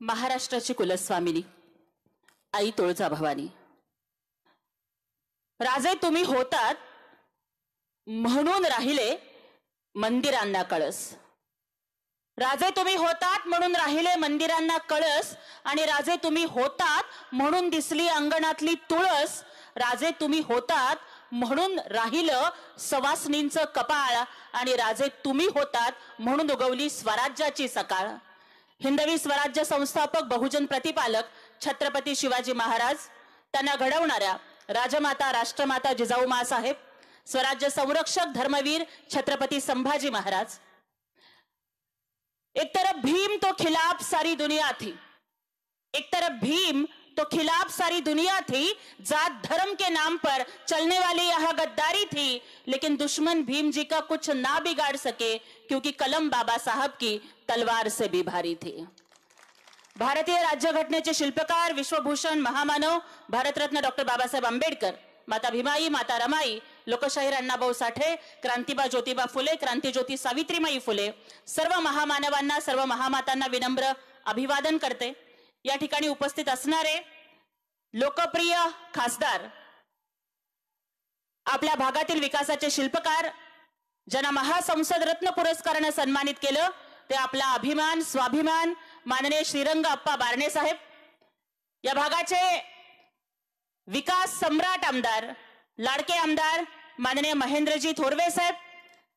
महाराष्ट्राची कुलस्वामिनी आई तुळजाभवानी, राजे तुम्ही होतात म्हणून राहिले मंदिरांना कळस. राजे तुम्ही होतात म्हणून राहिले मंदिरांना कळस, आणि राजे तुम्ही होतात म्हणून दिसली अंगणातली तुळस. राजे तुम्ही होतात म्हणून राहिलं सवासनींचं कपाळ, आणि राजे तुम्ही होतात म्हणून उगवली स्वराज्याची सकाळ. हिंदवी स्वराज्य संस्थापक, बहुजन प्रतिपालक छत्रपती शिवाजी महाराज, त्यांना घडवणाऱ्या राजमाता राष्ट्रमाता जिजाऊ माँसाहेब, स्वराज्य संरक्षक धर्मवीर छत्रपती संभाजी महाराज. एक तरफ भीम तो खिलाफ सारी दुनिया थी, एक तरफ भीम तो खिलाफ सारी दुनिया थी, जात धर्म के नाम पर चलने वाली यह गद्दारी थी, लेकिन दुश्मन भीम जी का कुछ ना बिगाड़ सके, क्योंकि कलम बाबा साहब की तलवार से भी भारी थी. भारतीय राज्यघटनेचे शिल्पकार, विश्वभूषण, महामानव, भारतरत्न डॉक्टर बाबासाहेब आंबेडकर, माता भीमाई, माता रमाई, लोकशाहीर अण्णाभाऊ साठे, क्रांतिबा ज्योतिबा फुले, क्रांतिज्योती सावित्रीमाई फुले, सर्व महामानवांना, सर्व महामातांना विनम्र अभिवादन करते. या ठिकाणी उपस्थित असणारे लोकप्रिय खासदार, आपल्या भागातील विकासाचे शिल्पकार, ज्यांना महासंसद रत्न पुरस्काराने सन्मानित केलं, ते आपला अभिमान, स्वाभिमान माननीय श्रीरंग अप्पा बारणे साहेब. या भागाचे विकास सम्राट आमदार, लाडके आमदार माननीय महेंद्रजी थोरवे साहेब.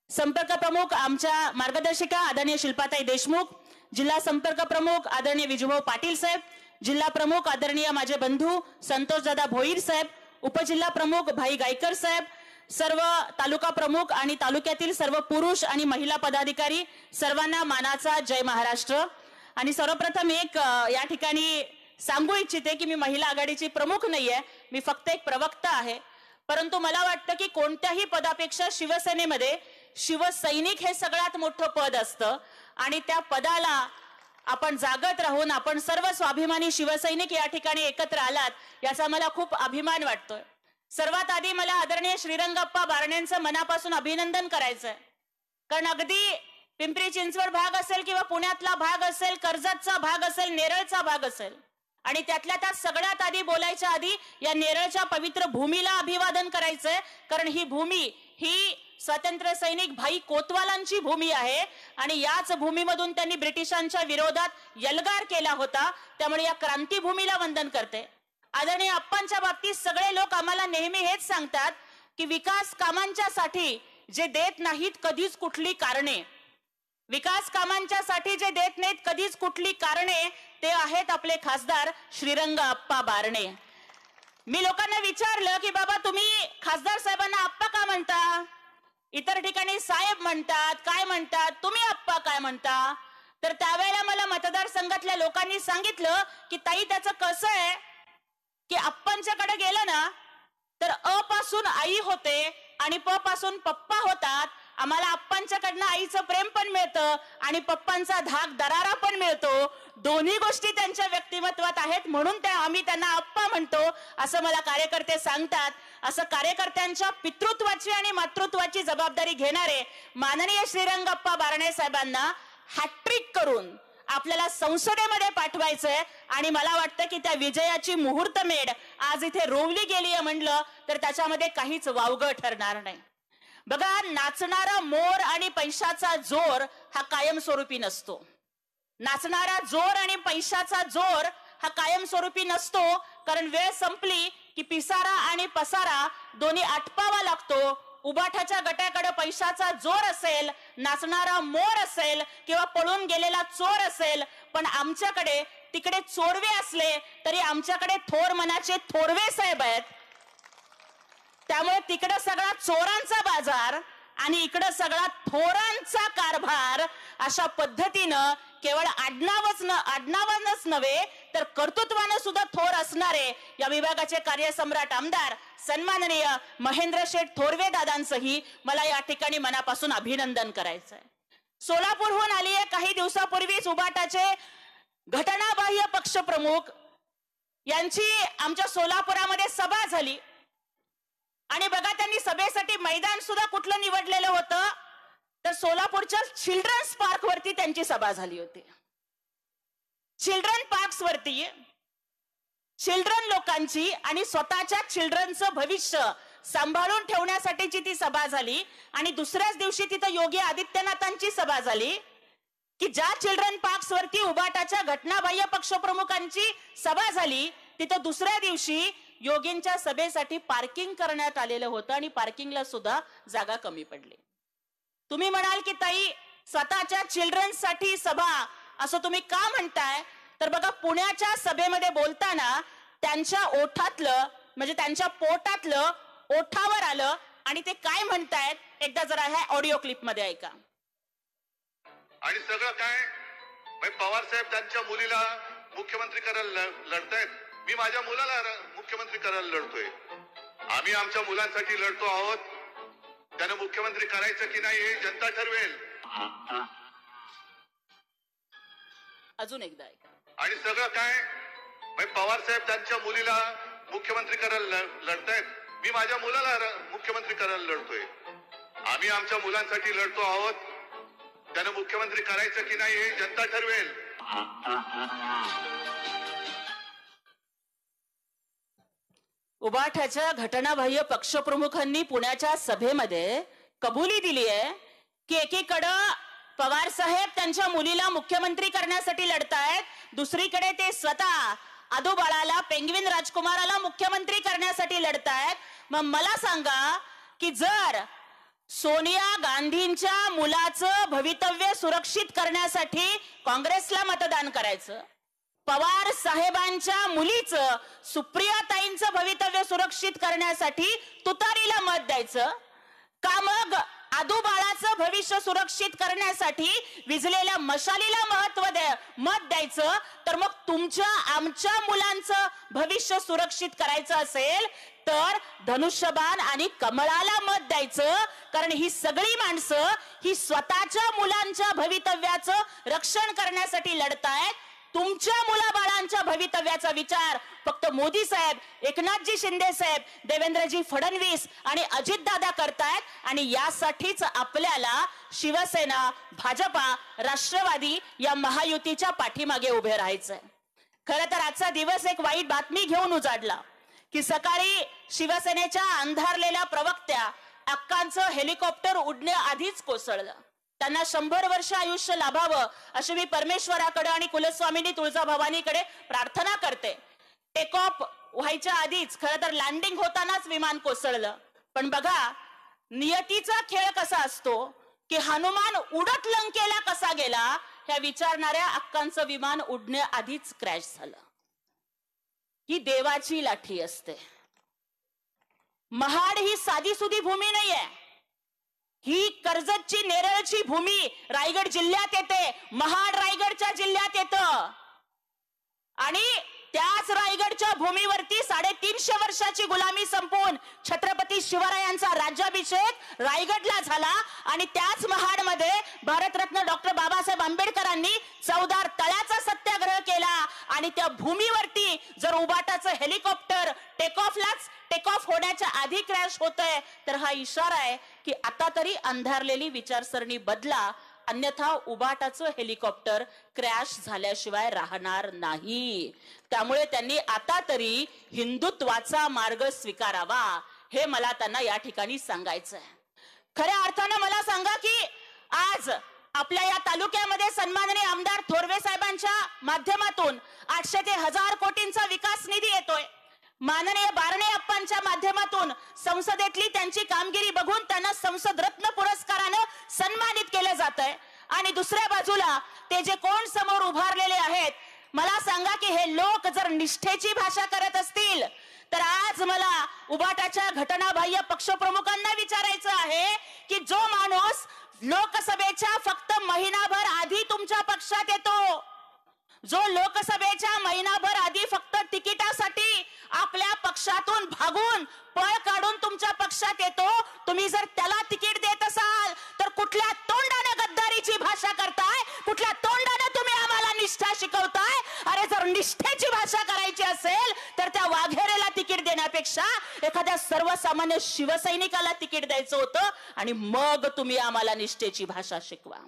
संपर्क प्रमुख आमच्या मार्गदर्शिका आदरणीय शिल्पाताई देशमुख, जिल्हा संपर्क प्रमुख आदरणीय विजूभाऊ पाटील साहेब, जिल्हा प्रमुख आदरणीय माझे बंधू संतोषदादा भोईर साहेब, उपजिल्हा प्रमुख भाई गायकर साहेब, सर्व तालुका प्रमुख आणि तालुक्यातील सर्व पुरुष आणि महिला पदाधिकारी, सर्वांना मानाचा जय महाराष्ट्र. आणि सर्वप्रथम एक या ठिकाणी सांगू इच्छिते की मी महिला आघाडीची प्रमुख नाहीये, मी फक्त एक प्रवक्ता आहे. परंतु मला वाटतं की कोणत्याही पदापेक्षा शिवसेनेमध्ये शिवसैनिक हे सगळ्यात मोठं पद असतं, आणि त्या पदाला आपण जागत राहून आपण सर्व स्वाभिमानी शिवसैनिक या ठिकाणी एकत्र आलात, याचा मला खूप अभिमान वाटतोय. सर्वात आधी मला आदरणीय श्रीरंगप्पा बारणेंचं मनापासून अभिनंदन करायचंय, कारण अगदी पिंपरी चिंचवड भाग असेल किंवा पुण्यातला भाग असेल, कर्जतचा भाग असेल, नेरळचा भाग असेल, आणि त्यातल्या त्यात सगळ्यात आधी बोलायच्या आधी या नेरळच्या पवित्र भूमीला अभिवादन करायचंय, कारण ही भूमी ही स्वातंत्र्य सैनिक भाई कोतवालांची भूमी आहे, आणि याच भूमीमधून त्यांनी ब्रिटिशांच्या विरोधात यलगार केला होता. त्यामुळे या क्रांतीभूमीला वंदन करते. आदरणीय अप्पांच्या बाबतीत सगळे लोक आम्हाला नेहमी हेच सांगतात की विकास कामांच्या साठी जे देत नाहीत कधीच कुठली कारणे, विकास कामांच्या साठी जे देत नाहीत कधीच कुठली कारणे, ते आहेत आपले खासदार श्रीरंग अप्पा बारणे. मी लोकांना विचारलं की बाबा तुम्ही खासदार साहेबांना अप्पा का म्हणता? इतर ठिकाणी साहेब म्हणतात, काय म्हणतात, तुम्ही अप्पा काय म्हणता? तर त्यावेळेला मला मतदारसंघातल्या लोकांनी सांगितलं की ताई त्याचं कसं आहे की अप्पांच्याकडे गेलं ना तर अ पासून आई होते आणि प पासून पप्पा होतात. आम्हाला अप्पांच्याकडनं आईचं प्रेम पण मिळतं आणि पप्पांचा धाक दरारा पण मिळतो. दोन्ही गोष्टी त्यांच्या व्यक्तिमत्वात आहेत, म्हणून आम्ही त्यांना अप्पा म्हणतो असं मला कार्यकर्ते सांगतात. असं कार्यकर्त्यांच्या पितृत्वाची आणि मातृत्वाची जबाबदारी घेणारे माननीय श्रीरंगप्पा बारणे साहेबांना हॅट्रिक करून आपल्याला संसदेमध्ये पाठवायचंय, आणि मला वाटतं की त्या विजयाची मुहूर्तमेढ आज इथे रोवली गेली आहे म्हणलं तर त्याच्यामध्ये काहीच वावगं ठरणार नाही. बघा, नाचणारा मोर आणि पैशाचा जोर हा कायमस्वरूपी नसतो. नाचणारा जोर आणि पैशाचा जोर हा कायमस्वरूपी नसतो, कारण वेळ संपली की पिसारा आणि पसारा दोन्ही आटपावा लागतो. उबाठाच्या गटाकडे पैशाचा जोर असेल, नाचणारा मोर असेल किंवा पळून गेलेला चोर असेल, पण आमच्याकडे तिकडे चोरवे असले तरी आमच्याकडे थोर मनाचे थोरवे साहेब आहेत. त्यामुळे तिकडे सगळा चोरांचा बाजार आणि इकडे सगळा थोरांचा कारभार. अशा पद्धतीनं केवळ आडनावानच नव्हे तर कर्तृत्वानं सुद्धा थोर असणारे या विभागाचे कार्यसम्राट आमदार सन्माननीय महेंद्र शेठ थोरवे दादांचंही मला या ठिकाणी मनापासून अभिनंदन करायचंय. सोलापूरहून आली आहे काही दिवसापूर्वीच उबाटाचे घटनाबाह्य पक्षप्रमुख यांची आमच्या सोलापुरामध्ये सभा झाली, आणि बघा त्यांनी सभेसाठी मैदान सुद्धा कुठलं निवडलेलं होतं तर सोलापूरच्या चिल्ड्रन्स पार्क वरती त्यांची सभा झाली होती. चिल्ड्रन पार्क्स वरती चिल्ड्रन लोकांची आणि स्वतःच्या चिल्ड्रनचं भविष्य सांभाळून ठेवण्यासाठीची ती सभा झाली आणि दुसऱ्याच दिवशी तिथं योगी आदित्यनाथांची सभा झाली की ज्या चिल्ड्रन पार्क्स वरती उबाटाच्या घटनाबाह्य पक्षप्रमुखांची सभा झाली तिथं दुसऱ्या दिवशी योगींच्या सभेसाठी पार्किंग करण्यात आलेलं होतं आणि पार्किंगला सुद्धा जागा कमी पडली. तुम्ही म्हणाल की ताई स्वतःच्या चिल्ड्रन्ससाठी सभा असं तुम्ही का म्हणताय, तर बघा पुण्याच्या सभेमध्ये बोलताना त्यांच्या ओठातलं म्हणजे त्यांच्या पोटातलं ओठावर आलं आणि ते काय म्हणतायत एकदा जरा ह्या ऑडिओ क्लिप मध्ये ऐका. आणि सगळं काय पवार साहेब त्यांच्या मुलीला मुख्यमंत्री करायला लढतायत, मी माझ्या मुलाला मुख्यमंत्री करायला लढतोय. आम्ही आमच्या मुलांसाठी लढतो आहोत. त्यानं मुख्यमंत्री करायचं की नाही हे जनता ठरवेल. अजून एकदा ऐका. आणि सगळं काय पवार साहेब त्यांच्या मुलीला मुख्यमंत्री करायला लढतायत, मी माझ्या मुलाला मुख्यमंत्री करायला लढतोय. आम्ही आमच्या मुलांसाठी लढतो आहोत. त्यानं मुख्यमंत्री करायचं की नाही हे जनता ठरवेल. उबाठाच्या घटनाबाह्य पक्षप्रमुखांनी पुण्याच्या सभेमध्ये कबुली दिली आहे की एकीकडं पवार साहेब त्यांच्या मुलीला मुख्यमंत्री करण्यासाठी लढतायत, दुसरीकडे ते स्वतः आदू बाळाला पेंग्विन राजकुमाराला मुख्यमंत्री करण्यासाठी लढतायत. मग मला सांगा की जर सोनिया गांधींच्या मुलाचं भवितव्य सुरक्षित करण्यासाठी काँग्रेसला मतदान करायचं, पवार साहेबांच्या मुलीचं सुप्रियाताईंचं भवितव्य सुरक्षित करण्यासाठी तुतारीला मत द्यायचं का मग आदू बाळाचं भविष्य सुरक्षित करण्यासाठी विझलेल्या मशालीला मत द्यायचं, तर मग तुमच्या आमच्या मुलांचं भविष्य सुरक्षित करायचं असेल तर धनुष्यबाण आणि कमळाला मत द्यायचं. कारण ही सगळी माणसं ही स्वतःच्या मुलांच्या भवितव्याचं रक्षण करण्यासाठी लढतायत. तुमच्या मुलाबाळांच्या भवितव्याचा विचार फक्त मोदी साहेब, एकनाथजी शिंदे साहेब, देवेंद्रजी फडणवीस आणि अजितदादा करतायत आणि यासाठीच आपल्याला शिवसेना, भाजपा, राष्ट्रवादी या महायुतीच्या पाठीमागे उभे राहायचंय. खरं तर आजचा दिवस एक वाईट बातमी घेऊन उजाडला की सकाळी शिवसेनेच्या अंधारलेल्या प्रवक्त्या अक्कांचं हेलिकॉप्टर उडण्याआधीच कोसळलं. त्यांना 100 वर्ष आयुष्य लाभावं अशी मी परमेश्वराकडे आणि कुलस्वामिनी तुळजाभवानीकडे प्रार्थना करते. टेक ऑफ व्हायच्या आधीच खरं तर लँडिंग होतानाच विमान कोसळलं. पण बघा नियतीचा खेळ कसा असतो की हनुमान उडत लंकेला कसा गेला ह्या विचारणाऱ्या अक्कांचं विमान उडण्याआधीच क्रॅश झालं. ही देवाची लाठी असते. महाड ही साधी सुधी भूमी नाहीये, ही कर्जतची नेरळची भूमी रायगड जिल्ह्यात येते. महाड रायगडच्या जिल्ह्यात येतं आणि त्याच रायगडच्या भूमीवरती 350 वर्षाची गुलामी संपवून छत्रपती शिवरायांचा राज्याभिषेक रायगडला झाला आणि त्याच महाडमध्ये भारतरत्न डॉक्टर बाबासाहेब आंबेडकरांनी 14 तळ्याचा सत्याग्रह केला आणि त्या भूमीवरती जर उबाटाचं हेलिकॉप्टर टेक ऑफ होण्याच्या आधी क्रॅश होतंय तर हा इशारा आहे की आता तरी अंधारलेली विचारसरणी बदला, अन्यथा उबाटाचं हेलिकॉप्टर क्रॅश झाल्याशिवाय राहणार नाही. त्यामुळे त्यांनी आता तरी हिंदुत्वाचा मार्ग स्वीकारावा हे मला त्यांना या ठिकाणी सांगायचंय. खऱ्या अर्थानं मला सांगा की आज आपल्या या तालुक्यामध्ये सन्माननीय आमदार थोरवे साहेबांच्या माध्यमातून 800 ते 1000 कोटींचा विकास निधी येतोय. माननीय बारणे अप्पांच्या माध्यमातून संसदेतली त्यांची कामगिरी बघून त्यांना संसद रत्न पुरस्कारानं सन्मानित केलं जातंय आणि दुसऱ्या बाजूला ते जे कोण समोर उभारलेले आहेत, मला सांगा की हे लोक जर निष्ठेची भाषा करत असतील तर आज मला उबाटाच्या घटनाबाह्य पक्षप्रमुखांना विचारायचं आहे की जो माणूस लोकसभेच्या फक्त महिनाभर आधी तुमच्या पक्षात येतो, जो लोकसभेच्या महिनाभर आधी फक्त तिकिटासाठी आपल्या पक्षातून भागून पळ काढून तुमच्या पक्षात येतो, तुम्ही जर त्याला तिकीट देत असाल तर कुठल्या तोंडाने गद्दारीची भाषा करताय, कुठल्या तोंडाने तुम्ही आम्हाला निष्ठा शिकवताय? अरे जर निष्ठेची भाषा करायची असेल तर त्या वाघेरेला तिकीट देण्यापेक्षा एखाद्या सर्वसामान्य शिवसैनिकाला तिकीट द्यायचं होतं आणि मग तुम्ही आम्हाला निष्ठेची भाषा शिकवा.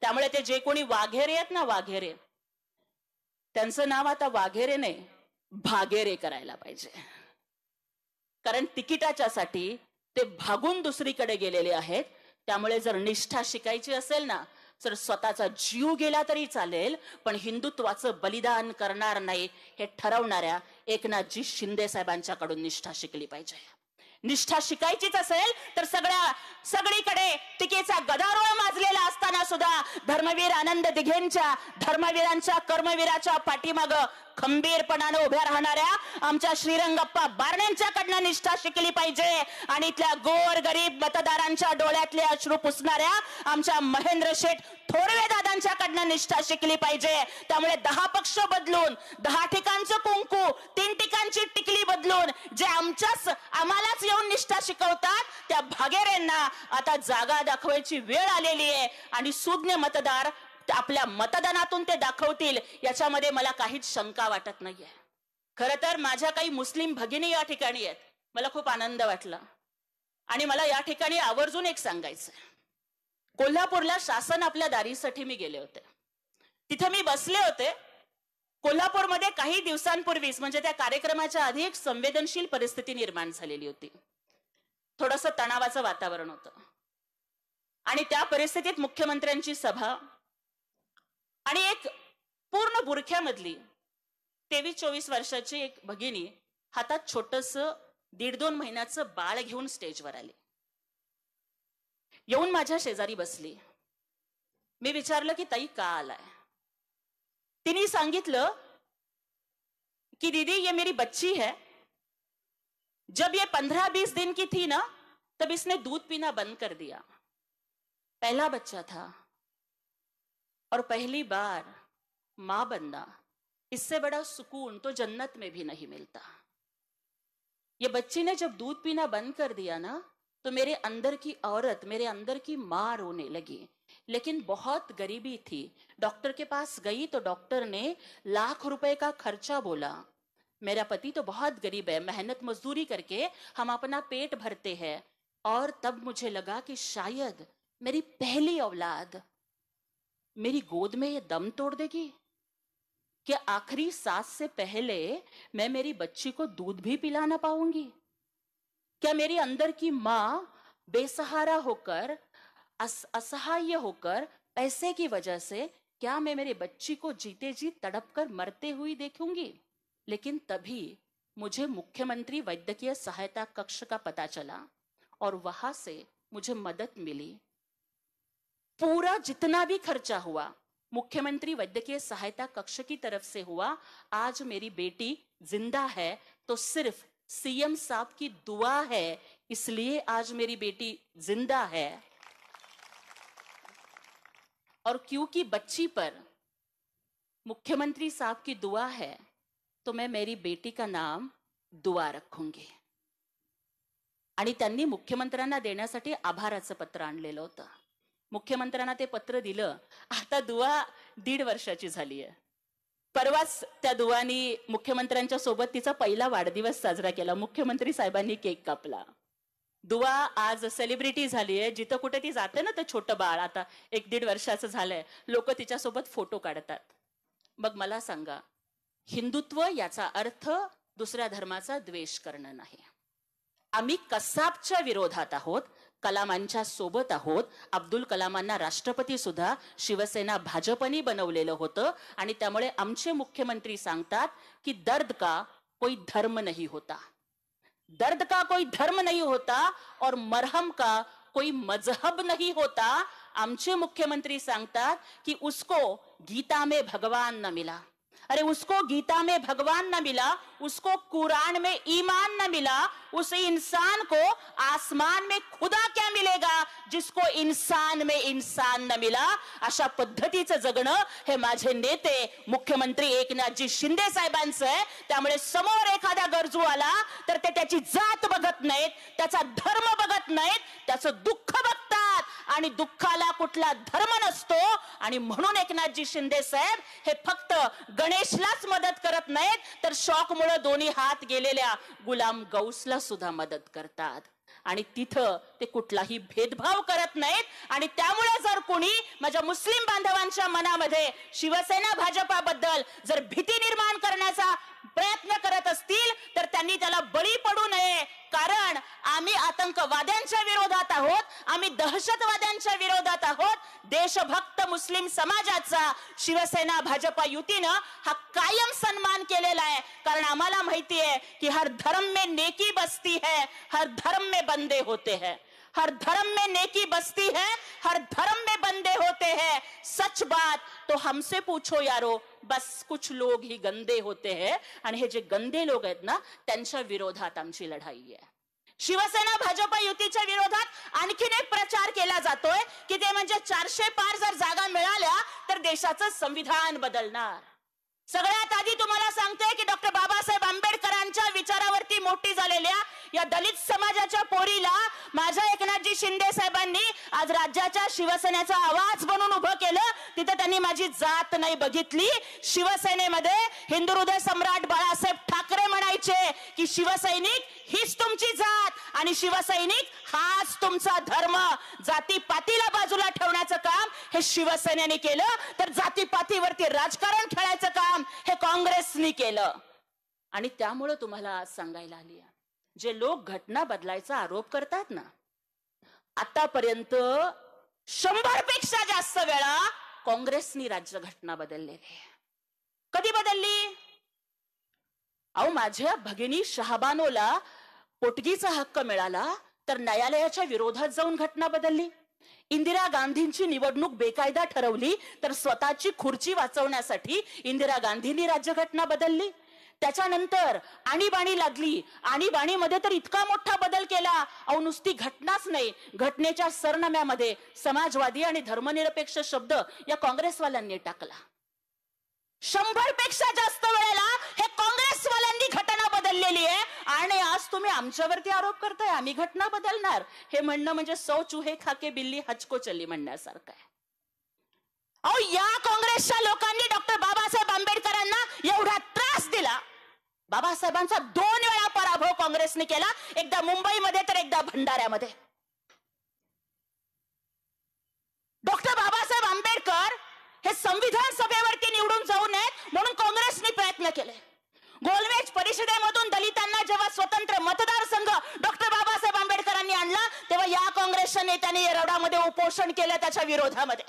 त्यामुळे ते जे कोणी वाघेरे आहेत ना, वाघेरे त्यांचं नाव आता वाघेरे नाही, भागेरे करायला पाहिजे. कारण तिकिटाच्यासाठी ते भागून दुसरीकडे गेलेले आहेत. त्यामुळे जर निष्ठा शिकायची असेल ना, तर स्वतःचा जीव गेला तरी चालेल, पण हिंदुत्वाचं बलिदान करणार नाही हे ठरवणाऱ्या एकनाथजी शिंदे साहेबांच्याकडून निष्ठा शिकली पाहिजे. निष्ठा शिकायचीच असेल तर सगळीकडे टीकेचा गदारोळ माजलेला असताना सुद्धा धर्मवीर आनंद दिघेंच्या, धर्मवीरांच्या, कर्मवीराच्या पाठीमाग खंबीरपणाने उभ्या राहणाऱ्या आमच्या श्रीरंगप्पा बारणेंच्याकडनं निष्ठा शिकली पाहिजे. आणि इथल्या गोर गरीब मतदारांच्या डोळ्यातले अश्रू पुसणाऱ्या आमच्या महेंद्र शेठ थोरवे दादांच्याकडनं निष्ठा शिकली पाहिजे. त्यामुळे 10 पक्ष बदलून, 10 ठिकाणचं कुंकू, 3 ठिकाणची टिकली बदलून जे आम्हालाच येऊन निष्ठा शिकवतात, त्या भागेरेंना आता जागा दाखवायची वेळ आलेली आहे. आणि सुज्ञ मतदार आपल्या मतदानातून ते दाखवतील याच्यामध्ये मला काहीच शंका वाटत नाहीये. खरं तर माझ्या काही मुस्लिम भगिनी या ठिकाणी आहेत, मला खूप आनंद वाटला. आणि मला या ठिकाणी आवर्जून एक सांगायचंय. कोल्हापूरला शासन आपल्या दारीसाठी मी गेले होते. तिथे मी बसले होते. कोल्हापूरमध्ये काही दिवसांपूर्वीच म्हणजे त्या कार्यक्रमाच्या आधी एक संवेदनशील परिस्थिती निर्माण झालेली होती. थोडंसं तणावाचं वातावरण होतं. आणि त्या परिस्थितीत मुख्यमंत्र्यांची सभा आणि एक पूर्ण बुरख्यामधली 23-24 वर्षाची एक भगिनी हातात छोटस 1.5-2 महिन्याचं बाळ घेऊन स्टेजवर आली. येऊन माझ्या शेजारी बसली. मी विचारलं की ताई का आलाय. तिने सांगितलं कि दीदी ये मेरी बच्ची है, जब ये 15-20 दिन की थी ना तब इसने दूध पीना बंद कर दिया. पहला बच्चा था और पहली बार मां बनना, इससे बड़ा सुकून तो जन्नत में भी नहीं मिलता. ये बच्ची ने जब दूध पीना बंद कर दिया ना तो मेरे अंदर की औरत, मेरे अंदर की मां रोने लगी. लेकिन बहुत गरीबी थी. डॉक्टर के पास गई तो डॉक्टर ने लाख रुपए का खर्चा बोला. मेरा पति तो बहुत गरीब है, मेहनत मजदूरी करके हम अपना पेट भरते हैं. और तब मुझे लगा कि शायद मेरी पहली औलाद मेरी गोद में ये दम तोड़ देगी कि आखिरी सांस से पहले मैं मेरी बच्ची को दूध भी पिला ना पाऊंगी. क्या मेरी अंदर की मां बेसहारा होकर, असहाय होकर पैसे की वजह से क्या मैं मेरे बच्ची को जीते जी तड़प कर मरते हुई देखूंगी. लेकिन तभी मुझे मुख्यमंत्री वैद्यकीय सहायता कक्ष का पता चला और वहां से मुझे मदद मिली. पूरा जितना भी खर्चा हुआ मुख्यमंत्री वैद्यकीय सहायता कक्ष की तरफ से हुआ. आज मेरी बेटी जिंदा है तो सिर्फ सीएम साहब की दुआ है, इसलिए आज मेरी बेटी जिंदा है. और क्योंकि बच्ची पर मुख्यमंत्री साहब की दुआ है तो मैं मेरी बेटी का नाम दुआ रखूंगी. आणि त्यांनी मुख्यमंत्र्यांना देण्यासाठी आभाराचं पत्र आणलेलं होतं. मुख्यमंत्र्यांना ते पत्र दिलं. आता दुआ 1.5 वर्षाची झाली आहे. परवाच त्या दुवानी मुख्यमंत्र्यांच्या सोबत तिचा पहिला वाढदिवस साजरा केला. मुख्यमंत्री साहेबांनी केक कापला. दुआ आज सेलिब्रिटी झाली आहे. जिथं कुठे ती जाते ना ते छोटं बाळ आता 1-1.5 वर्षाचं झालंय, लोक तिच्यासोबत फोटो काढतात. मग मला सांगा, हिंदुत्व याचा अर्थ दुसऱ्या धर्माचा द्वेष करणं नाही. आम्ही कसाबच्या विरोधात आहोत, कलामांच्या सोबत आहोत. अब्दुल कलामांना राष्ट्रपती सुद्धा शिवसेना भाजपनी बनवलेलं होतं. आणि त्यामुळे आमचे मुख्यमंत्री सांगतात की दर्द का कोई धर्म नहीं होता, दर्द का कोई धर्म नहीं होता और मरहम का कोई मजहब नहीं होता. आमचे मुख्यमंत्री सांगतात की उसको गीता में भगवान न मिला. अरे उसको गीता में भगवान न मिला, उसको कुरान में ईमान न मिला, उस इंसान को आसमान में खुदा क्या मिलेगा जिसको इंसान में इंसान न मिला. अशा पद्धतीचं जगणं हे माझे नेते मुख्यमंत्री एकनाथजी शिंदे साहेबांचं आहे. त्यामुळे समोर एखादा गरजू आला तर ते त्याची जात बघत नाहीत, त्याचा धर्म बघत नाहीत, त्याचं दुःख बघतात. आणि दुःखाला कुठला धर्म नसतो. आणि म्हणून एकनाथजी शिंदे साहेब हे फक्त गणेशलाच मदत करत नाहीत तर शॉकमुळे दोन्ही हात गेलेल्या गुलाम गौसला सुद्धा मदत करतात. आणि तिथं ते कुठलाही भेदभाव करत नाहीत आणि त्यामुळे जर कोणी माझ्या मुस्लिम बांधवांच्या मनामध्ये शिवसेना भाजपाबद्दल जर भीती निर्माण करण्याचा प्रयत्न करत असतील तर त्यांनी त्याला बळी पडू नये, कारण आम्ही आतंकवाद्यांच्या विरोधात आहोत, आम्ही दहशतवाद्यांच्या विरोधात आहोत. देशभक्त मुस्लिम समाजाचा शिवसेना भाजपा युतीनं हा कायम सन्मान केलेला आहे, कारण आम्हाला माहिती आहे की हर धर्म में नेकी बसती है, हर धर्म में बंदे होते हैं. हर धर्म में नेकी बसती है, हर धर्म में बंदे होते हैं. सच बात तो हमसे पूछो यारो, बस कुछ लोग ही गंदे होते हैं. आणि हे जे गंदे लोक आहेत ना, त्यांच्या विरोधात आमची लढाई आहे. शिवसेना भाजपा युतीच्या विरोधात आणखीन एक प्रचार केला जातोय की ते म्हणजे 400 पार जर जागा मिळाल्या तर देशाचं संविधान बदलणार. सगळ्यात आधी तुम्हाला सांगते की डॉक्टर बाबासाहेब आंबेडकरांच्या विचारावरती मोठी झालेल्या या दलित समाजाच्या पोरीला माझ्या एकनाथजी शिंदे साहेबांनी आज राज्याच्या शिवसेनेचा आवाज बनून उभं केलं. तिथे त्यांनी माझी जात नाही बघितली. शिवसेनेमध्ये हिंदू हृदय सम्राट बाळासाहेब ठाकरे म्हणायचे की शिवसैनिक हीच तुमची जात आणि शिवसैनिक हाच तुमचा धर्म. जातीपातीला बाजूला ठेवण्याचं काम हे शिवसेनेने केलं, तर जातीपातीवरती राजकारण खेळायचं काम हे काँग्रेसने केलं. आणि त्यामुळे तुम्हाला आज सांगायला आली, जे लोक घटना बदलायचा आरोप करतात ना, आतापर्यंत 100 पेक्षा जास्त वेळा काँग्रेसनी राज्य घटना बदललेली आहे. कधी बदलली? अहो, माझ्या भगिनी शहाबानोला पोटगीचा हक्क मिळाला तर न्यायालयाच्या विरोधात जाऊन घटना बदलली. इंदिरा गांधींची निवडणूक बेकायदा ठरवली तर स्वतःची खुर्ची वाचवण्यासाठी इंदिरा गांधींनी राज्यघटना बदलली. त्याच्यानंतर आणीबाणी लागली. आणीबाणीमध्ये तर इतका मोठा बदल केला. अहो, नुसती घटनाच नाही, घटनेच्या सरनाम्यामध्ये समाजवादी आणि धर्मनिरपेक्ष शब्द या काँग्रेसवाल्यांनी टाकला. 100 पेक्षा जास्त वेळेला हे काँग्रेसवाल्यांनी घटना बदललेली आहे. आणि आज तुम्ही आमच्यावरती आरोप करताय आम्ही घटना बदलणार. हे म्हणणं म्हणजे 100 चूहे खाके बिल्ली हचको चली म्हणण्यासारखं आहे. अहो, या काँग्रेसच्या लोकांनी डॉक्टर बाबासाहेब आंबेडकरांना एवढा त्रास दिला. बाबासाहेबांचा 2 वेळा पराभव काँग्रेसने केला, एकदा मुंबईमध्ये तर एकदा भंडाऱ्यामध्ये. डॉक्टर बाबासाहेब आंबेडकर हे संविधान सभेवरती निवडून जाऊ नयेत म्हणून काँग्रेसने प्रयत्न केले. गोलमेज परिषदेमधून दलितांना जेव्हा स्वतंत्र मतदारसंघ डॉक्टर बाबासाहेब आंबेडकरांनी आणला तेव्हा या काँग्रेसच्या नेत्यांनी येरवड्यामध्ये उपोषण केलं त्याच्या विरोधामध्ये.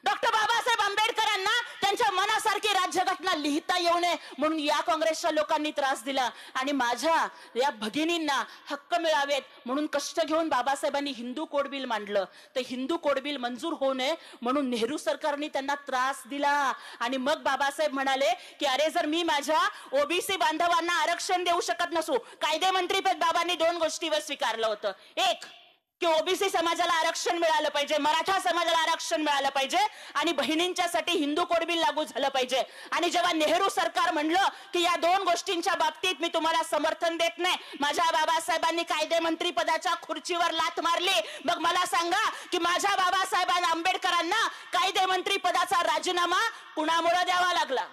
डॉक्टर बाबासाहेब आंबेडकरांना त्यांच्या मनासारखी राज्यघटना लिहिता येऊ नये म्हणून या काँग्रेसच्या लोकांनी त्रास दिला. आणि माझ्या या भगिनींना हक्क मिळावेत म्हणून कष्ट घेऊन बाबासाहेबांनी हिंदू कोड बिल मांडलं. तर हिंदू कोड बिल मंजूर होऊ नये म्हणून नेहरू सरकारने त्यांना त्रास दिला. आणि मग बाबासाहेब म्हणाले की अरे, जर मी माझ्या ओबीसी बांधवांना आरक्षण देऊ शकत नसू, कायदेमंत्रीपद बाबांनी 2 गोष्टीवर स्वीकारलं होतं. एक की ओबीसी समाजाला आरक्षण मिळालं पाहिजे, मराठा समाजाला आरक्षण मिळालं पाहिजे आणि बहिणींच्यासाठी हिंदू कोड बिल लागू झालं पाहिजे. आणि जेव्हा नेहरू सरकार म्हणलं की या 2 गोष्टींच्या बाबतीत मी तुम्हाला समर्थन देत नाही, माझ्या बाबासाहेबांनी कायदेमंत्री पदाच्या खुर्चीवर लाथ मारली. मग मला सांगा की माझ्या बाबासाहेबांना आंबेडकरांना कायदेमंत्री पदाचा राजीनामा कुणामुळे द्यावा लागला?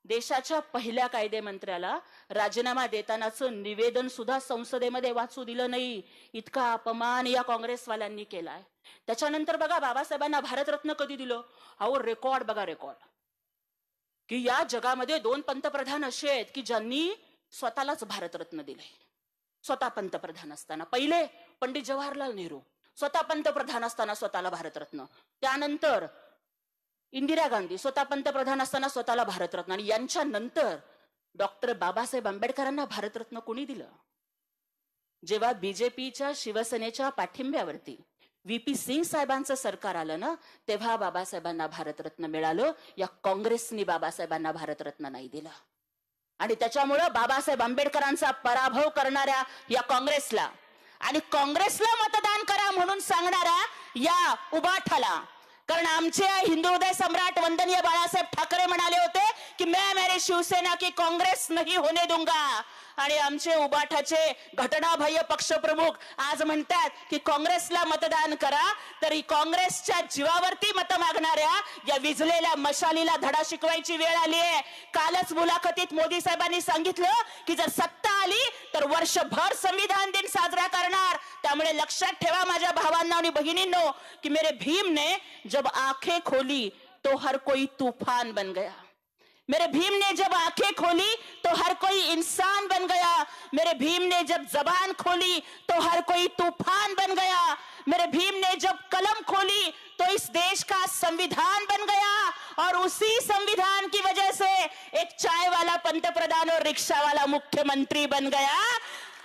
देशाच्या पहिल्या कायदेमंत्र्याला राजीनामा देतानाचं निवेदन सुद्धा संसदेमध्ये वाचू दिलं नाही. इतका अपमान या काँग्रेसवाल्यांनी केलाय. त्याच्यानंतर बघा बाबासाहेबांना भारतरत्न कधी दिलं? अहो, रेकॉर्ड बघा, रेकॉर्ड की या जगामध्ये 2 पंतप्रधान असे आहेत की ज्यांनी स्वतःलाच भारतरत्न दिले. स्वतः पंतप्रधान असताना पहिले पंडित जवाहरलाल नेहरू, स्वतः पंतप्रधान असताना स्वतःला भारतरत्न. त्यानंतर इंदिरा गांधी, स्वतः पंतप्रधान असताना स्वतःला भारतरत्न. आणि यांच्या नंतर डॉक्टर बाबासाहेब आंबेडकरांना भारतरत्न कोणी दिलं? जेव्हा बीजेपीच्या शिवसेनेच्या पाठिंब्यावरती व्हीपी सिंग साहेबांचं सरकार आलं ना, तेव्हा बाबासाहेबांना भारतरत्न मिळालं. या काँग्रेसने बाबासाहेबांना भारतरत्न नाही दिलं. आणि त्याच्यामुळं बाबासाहेब आंबेडकरांचा पराभव करणाऱ्या या काँग्रेसला आणि काँग्रेसला मतदान करा म्हणून सांगणाऱ्या या उबाठाला, कारण आमचे हिंदू हृदय सम्राट वंदनीय बाळासाहेब ठाकरे म्हणाले होते की मैं मेरे शिवसेना की काँग्रेस नहीं होने दूंगा. आणि आमचे उबाठाचे घटनाबाह्य पक्षप्रमुख आज म्हणतात की काँग्रेसला मतदान करा. तरी काँग्रेसच्या जीवावरती मत मागणाऱ्या या विझलेल्या मशालीला धडा शिकवायची वेळ आली आहे. कालच मुलाखतीत मोदी साहेबांनी सांगितलं की जर सत्ता आली तर वर्षभर संविधान दिन साजरा करणार. त्यामुळे लक्षात ठेवा माझ्या भावांना आणि बहिणींनो की मेरे भीम ने जब आंखें खोली तो हर कोई तूफान बन गया. मेरे भीम ने जब आंखें खोली तो हर कोई इंसान बन गया. मेरे भीम ने जब जबान खोली तो हर कोई तूफान बन गया. मेरे भीम ने जब कलम खोली तो इस देश का संविधान बन गया. और उसी संविधान की वजह से एक चाय वाला पंतप्रधान और रिक्शा वाला मुख्यमंत्री बन गया.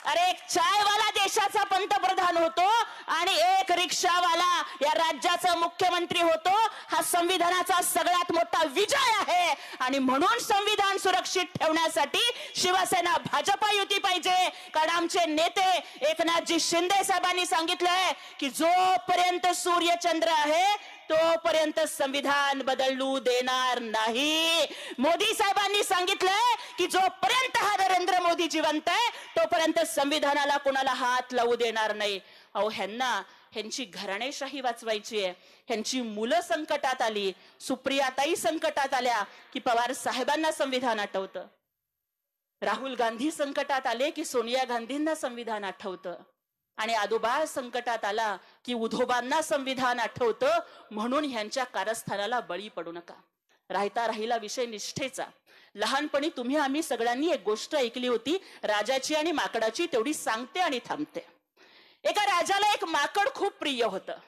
अरे एक चाय वाला देशाचा पंतप्रधान होतो आणि एक रिक्षावाला या राज्याचा मुख्यमंत्री होतो. हा संविधानाचा सगळ्यात मोठा विजय आहे. आणि म्हणून संविधान सुरक्षित ठेवण्यासाठी शिवसेना भाजपा युती पाहिजे. कारण आमचे नेते एकनाथजी शिंदे साहेबांनी सांगितलंय की जोपर्यंत सूर्यचंद्र आहे तोपर्यंत संविधान बदलू देणार नाही. मोदी साहेबांनी सांगितलंय की जोपर्यंत हा नरेंद्र मोदी जिवंत आहे तोपर्यंत संविधानाला कोणाला हात लावू देणार नाही. अहो ह्यांची घराणेशाही वाचवायची आहे. ह्यांची मुलं संकटात आली, सुप्रियाताई संकटात आल्या की पवार साहेबांना संविधान आठवतं. राहुल गांधी संकटात आले की सोनिया गांधींना संविधान आठवतं. आणि आदोबा संकटात आला की उधोबांना संविधान आठवतं. म्हणून ह्यांच्या कारस्थानाला बळी पडू नका. राहिला विषय निष्ठेचा. लहानपणी तुम्ही आम्ही सगळ्यांनी एक गोष्ट ऐकली होती राजाची आणि माकडाची. तेवढी सांगते आणि थांबते. एका राजाला एक माकड खूप प्रिय होतं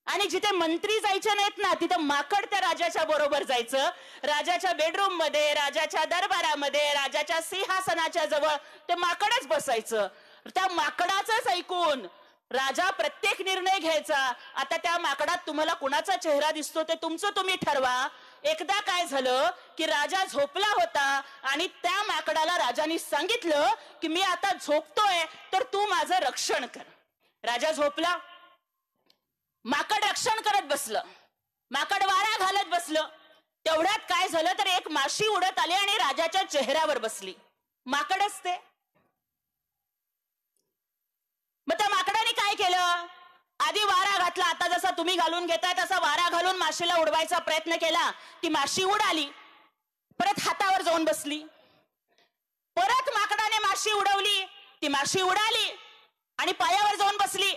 आणि जिथे मंत्री जायचे नाहीत ना तिथं माकड त्या राजाच्या बरोबर जायचं. राजाच्या बेडरूम मध्ये, राजाच्या दरबारामध्ये, राजाच्या सिंहासनाच्या जवळ ते माकडच बसायचं. त्या माकडाचंच ऐकून राजा प्रत्येक निर्णय घ्यायचा. आता त्या माकडात तुम्हाला कुणाचा चेहरा दिसतो ते तुमचं तुम्ही ठरवा. एकदा काय झालं की राजा झोपला होता आणि त्या माकडाला राजाने सांगितलं की मी आता झोपतोय तर तू माझं रक्षण कर. राजा झोपला, माकड रक्षण करत बसलं, माकड वारा घालत बसलं. तेवढ्यात काय झालं तर एक माशी उडत आली आणि राजाच्या चेहऱ्यावर बसली. माकडच ते. मग त्या माकडाने काय केलं, आधी वारा घातला. आता जसा तुम्ही घालून घेताय तसा वारा घालून माशीला उडवायचा प्रयत्न केला. ती माशी उडाली, परत हातावर जाऊन बसली. परत माकडाने माशी उडवली, ती माशी उडाली आणि पायावर जाऊन बसली.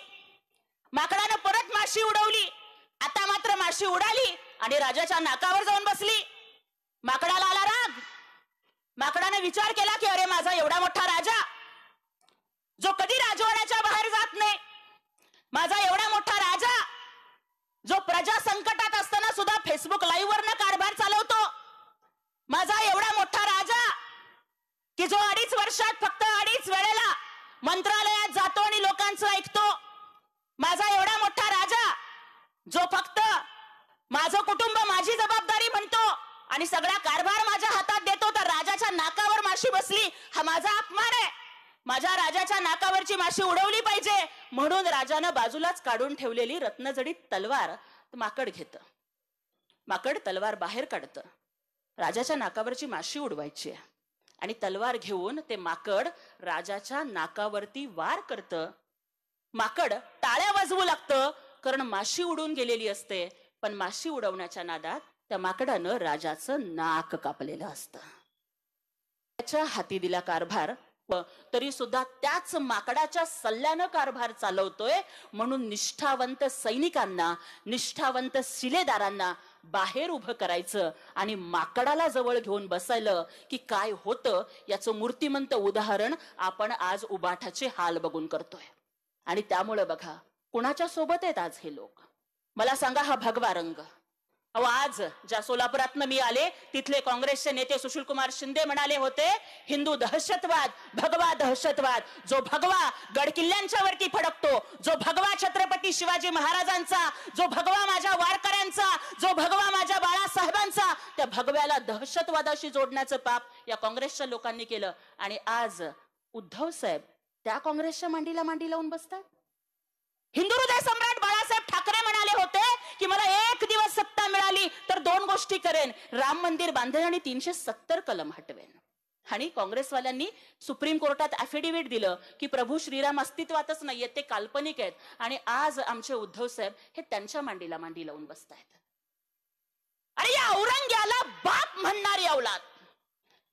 माकडाने परत माशी उडवली, आता मात्र माशी उडाली आणि राजाच्या नाकावर जाऊन बसली. माकडाला आला राग. माकडाने विचार केला की अरे माझा एवढा मोठा राजा जो कधी राजवाड्याच्या बाहेर जात नाही, माझा एवढा मोठा राजा जो प्रजा संकटात असताना सुद्धा फेसबुक लाईव्ह वरनं कारभार चालवतो, माझा एवढा मोठा राजा की जो 2.5 वर्षात फक्त 2.5 वेळेला मंत्रालयात जातो आणि लोकांचं ऐकतो, माझा एवढा मोठा राजा जो फक्त माझं कुटुंब माझी जबाबदारी म्हणतो आणि सगळा कारभार माझ्या हातात देतो, तर राजाच्या नाकावर माशी बसली, हा माझा अपमान आहे. माझ्या राजाच्या नाकावरची माशी उडवली पाहिजे. म्हणून राजानं बाजूलाच काढून ठेवलेली रत्नजडीत तलवार माकड घेतं. माकड तलवार बाहेर काढतं. राजाच्या नाकावरची माशी उडवायची आहे आणि तलवार घेऊन ते माकड राजाच्या नाकावरती वार करतं. माकड टाळ्या वाजवू लागतं कारण माशी उडून गेलेली असते. पण माशी उडवण्याच्या नादात त्या माकडानं राजाचं नाक कापलेलं असतं. त्याच्या हाती दिला कारभार, तरी सुद्धा त्याच माकडाच्या सल्ल्यानं कारभार चालवतोय. म्हणून निष्ठावंत सैनिकांना, निष्ठावंत शिलेदारांना बाहेर उभं करायचं आणि माकडाला जवळ घेऊन बसायलं की काय होतं याचं मूर्तिमंत उदाहरण आपण आज उबाठाचे हाल बघून करतोय. आणि त्यामुळे बघा कुणाच्या सोबत आहेत आज हे लोक. मला सांगा, हा भगवा रंग. अहो आज ज्या सोलापुरातनं मी आले तिथले काँग्रेसचे नेते सुशील कुमार शिंदे म्हणाले होते हिंदू दहशतवाद, भगवा दहशतवाद. जो भगवा गडकिल्ल्यांच्या वरती फडकतो, जो भगवा छत्रपती शिवाजी महाराजांचा, जो भगवा माझ्या वारकऱ्यांचा, जो भगवा माझ्या बाळासाहेबांचा, त्या भगव्याला दहशतवादाशी जोडण्याचं पाप या काँग्रेसच्या लोकांनी केलं. आणि आज उद्धव साहेब त्या काँग्रेसच्या मांडीला मांडी लावून बसतात. हिंदू हृदय सम्राट बाळासाहेब ठाकरे म्हणाले होते की मला एक दिवस सत्ता मिळाली तर 2 गोष्टी करेन, राम मंदिर बांधेन आणि 370 कलम हटवेन. आणि काँग्रेसवाल्यांनी सुप्रीम कोर्टात ऍफिडेव्हिट दिलं की प्रभू श्रीराम अस्तित्वातच नाहीयेत, ते काल्पनिक आहेत. आणि आज आमचे उद्धव साहेब हे त्यांच्या मांडीला मांडी लावून बसतायत. अरे या औरंग्याला बाप म्हणणारी औलाद.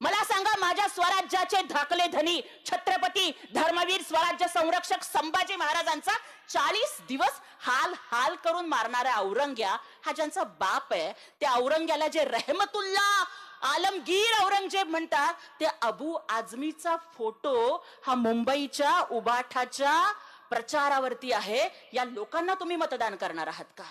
मला सांगा, माझ्या स्वराज्याचे धाकले धनी छत्रपती धर्मवीर स्वराज्य संरक्षक संभाजी महाराजांचा 40 दिवस हाल हाल करून मारणारा औरंग्या हा ज्यांचा बाप आहे, त्या औरंग्याला जे रहमतुल्ला आलमगीर औरंगजेब म्हणतात, ते अबू आझमीचा फोटो हा मुंबईच्या उबाठाच्या प्रचारावरती आहे. या लोकांना तुम्ही मतदान करणार आहात का?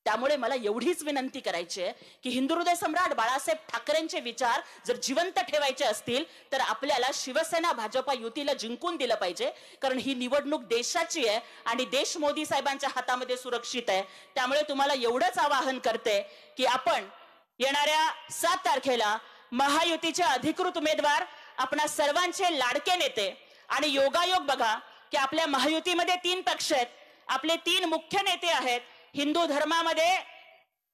त्यामुळे मला एवढीच विनंती करायची आहे की हिंदुहृदय सम्राट बाळासाहेब ठाकरेंचे विचार जर जिवंत ठेवायचे असतील तर आपल्याला शिवसेना भाजपा युतीला जिंकून दिलं पाहिजे. कारण ही निवडणूक देशाची आहे आणि देश मोदी साहेबांच्या हातामध्ये सुरक्षित आहे. त्यामुळे तुम्हाला एवढंच आवाहन करते की आपण येणाऱ्या 7 तारखेला महायुतीचे अधिकृत उमेदवार, आपणा सर्वांचे लाडके नेते, आणि योगायोग बघा की आपल्या महायुतीमध्ये 3 पक्ष आहेत, आपले 3 मुख्य नेते आहेत. हिंदू धर्मामध्ये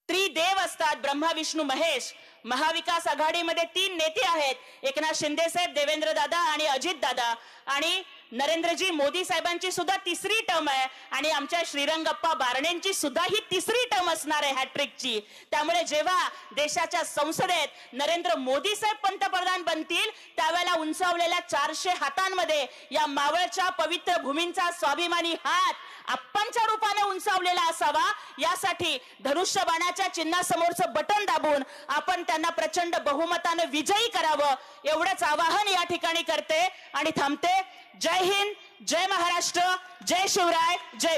त्रिदेव असतात, ब्रह्मा विष्णू महेश. महाविकास आघाडीमध्ये 3 नेते आहेत, एकनाथ शिंदे साहेब, देवेंद्र दादा आणि अजित दादा. आणि नरेंद्रजी मोदी साहेबांची सुद्धा 3री टर्म आहे आणि आमच्या श्रीरंगप्पा बारणेंची सुद्धा ही 3री टर्म असणार आहे हॅट्रिकची. त्यामुळे जेव्हा देशाच्या संसदेत नरेंद्र मोदी साहेब पंतप्रधान बनतील त्यावेळेला उंचावलेल्या 400 हातांमध्ये या मावळच्या पवित्र भूमींचा स्वाभिमानी हात आप्पांच्या रूपाने उंचावलेला असावा. यासाठी धनुष्यबाणाच्या चिन्हासमोरचं बटन दाबून आपण त्यांना प्रचंड बहुमताने विजयी करावं, एवढंच आवाहन या ठिकाणी करते आणि थांबते. जय हिंद, जय महाराष्ट्र, जय शिवराय, जय भीम.